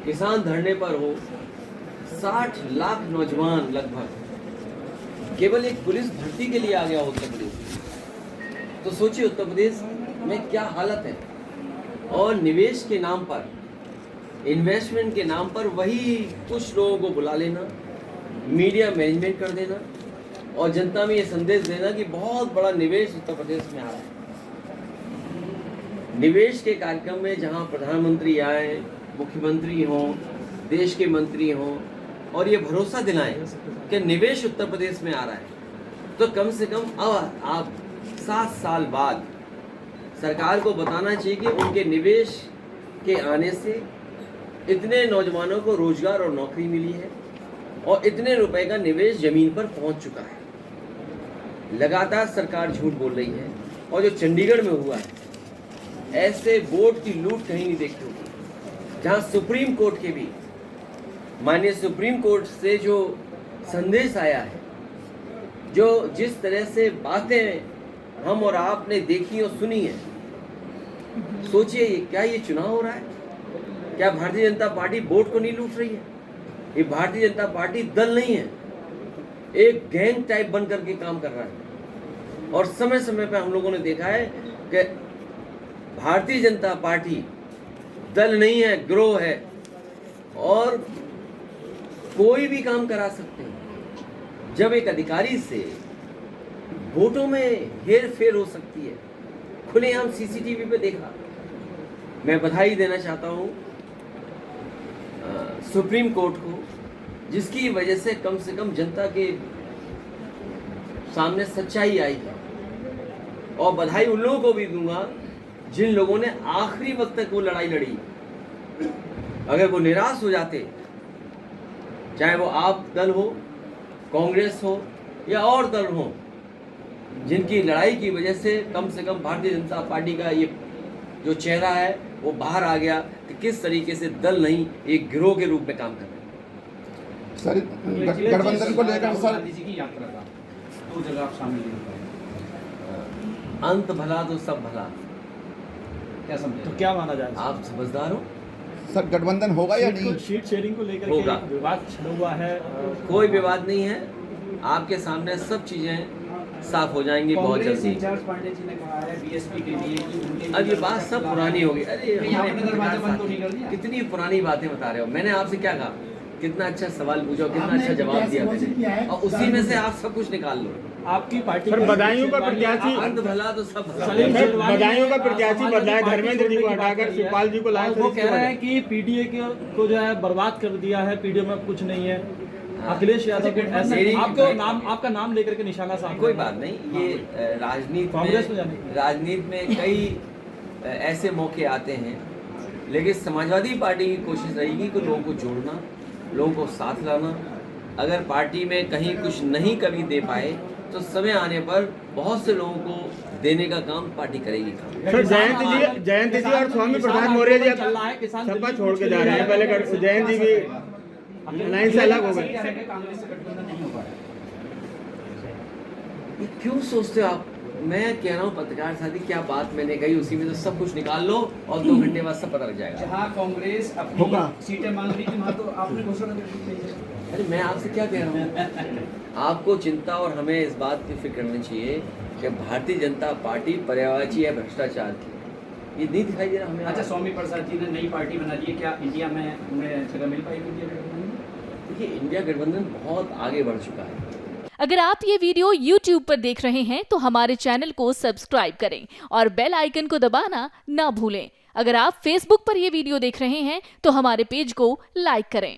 किसान धरने पर हो, 60 लाख नौजवान लगभग केवल एक पुलिस भर्ती के लिए आ गया उत्तर प्रदेश। तो सोचिए उत्तर प्रदेश में क्या हालत है। और निवेश के नाम पर, इन्वेस्टमेंट के नाम पर वही कुछ लोगों को बुला लेना, मीडिया मैनेजमेंट कर देना और जनता में ये संदेश देना कि बहुत बड़ा निवेश उत्तर प्रदेश में आ रहा है। निवेश के कार्यक्रम में जहां प्रधानमंत्री आए, मुख्यमंत्री हों, देश के मंत्री हों और ये भरोसा दिलाएं कि निवेश उत्तर प्रदेश में आ रहा है, तो कम से कम अब आप 7 साल बाद सरकार को बताना चाहिए कि उनके निवेश के आने से इतने नौजवानों को रोजगार और नौकरी मिली है और इतने रुपए का निवेश जमीन पर पहुंच चुका है। लगातार सरकार झूठ बोल रही है और जो चंडीगढ़ में हुआ है, ऐसे बोर्ड की लूट कहीं नहीं देखी होगी, जहां सुप्रीम कोर्ट के भी माननीय सुप्रीम कोर्ट से जो संदेश आया है, जो जिस तरह से बातें हम और आपने देखी और सुनी है, सोचिए क्या ये चुनाव हो रहा है? क्या भारतीय जनता पार्टी बोर्ड को नहीं लूट रही है? ये भारतीय जनता पार्टी दल नहीं है, एक गैंग टाइप बन करके काम कर रहा है। और समय समय पर हम लोगों ने देखा है कि भारतीय जनता पार्टी दल नहीं है, गिरोह है और कोई भी काम करा सकते हैं। जब एक अधिकारी से वोटों में हेर फेर हो सकती है, खुलेआम सीसीटीवी पे देखा। मैं बधाई देना चाहता हूँ सुप्रीम कोर्ट को, जिसकी वजह से कम जनता के सामने सच्चाई आई है। और बधाई उन लोगों को भी दूंगा जिन लोगों ने आखिरी वक्त तक वो लड़ाई लड़ी। अगर वो निराश हो जाते, चाहे वो आप दल हो, कांग्रेस हो या और दल हो, जिनकी लड़ाई की वजह से कम भारतीय जनता पार्टी का ये जो चेहरा है वो बाहर आ गया कि किस तरीके से दल नहीं एक गिरोह के रूप में काम कर रहे हैं। सर, गठबंधन को लेकर सर की यात्रा का 2 जगह आप शामिल नहीं हो पाए। अंत भला तो सब भला, क्या समझे? तो क्या माना जाए? आप समझदार हो। सर, गठबंधन होगा या नहीं? शीट शेयरिंग को लेकर होगा। के विवाद छिड़ा हुआ है। कोई विवाद नहीं है, आपके सामने सब चीजें साफ हो जाएंगी बहुत जल्दी। इंचार्ज पांडे जी ने कहा है बीएसपी के लिए कि उनके अब ये बात सब पुरानी हो गई। अरे कहीं आपने दरवाजा बंद तो नहीं कर दिया? कितनी पुरानी बातें बता रहे हो। मैंने आपसे क्या कहा, कितना अच्छा सवाल पूछा, कितना अच्छा जवाब दिया मैंने, और उसी में से आप सब कुछ निकाल लो। आपकी पार्टी सर, बदायूं का प्रत्याशी अंत भला तो सब भला। बदायूं का प्रत्याशी बदलाए, धर्मेंद्र जी को हटाकर शिवपाल जी को लाए। वो कह रहा है कि पीडीए को जो है बर्बाद कर दिया है, पीडीए में कुछ नहीं है। अखिलेश यादव को ऐसे आपका नाम लेकर के निशाना सामने। कोई बात नहीं, ये कांग्रेस में जाने राजनीति में कई ऐसे मौके आते हैं, लेकिन समाजवादी पार्टी की कोशिश रहेगी कि लोगों को जोड़ना, लोगों को साथ लाना। अगर पार्टी में कहीं कुछ नहीं कभी दे पाए तो समय आने पर बहुत से लोगों को देने का काम पार्टी करेगी। सर, जयंत जी और स्वामी प्रसाद मौर्य जी सपा छोड़ के जा रहे हैं। पहले जयंत जी भी लाइन से अलग हो गए। कांग्रेस से गठबंधन नहीं हो पाया। ये क्यों सोचते हो आप? मैं कह रहा हूँ पत्रकार साथी, क्या बात मैंने कही उसी में तो सब कुछ निकाल लो और 2 घंटे बाद सब पता लग जाएगा। जहाँ कांग्रेस अपनी सीटें मांग रही थी, वहाँ तो आपने घोषणा कर दी है। अरे मैं आपसे क्या कह रहा हूँ, आपको चिंता और हमें इस बात की फिक्र करनी चाहिए कि भारतीय जनता पार्टी पर्यायवाची है भ्रष्टाचार की। ये नहीं दिखाई दे रहा हमें। अच्छा, स्वामी प्रसाद जी ने नई पार्टी बना ली है, क्या इंडिया में उन्हें जगह मिल पाएगी इंडिया गठबंधन में? देखिए, इंडिया गठबंधन बहुत आगे बढ़ चुका है। अगर आप ये वीडियो YouTube पर देख रहे हैं तो हमारे चैनल को सब्सक्राइब करें और बेल आइकन को दबाना ना भूलें। अगर आप Facebook पर ये वीडियो देख रहे हैं तो हमारे पेज को लाइक करें।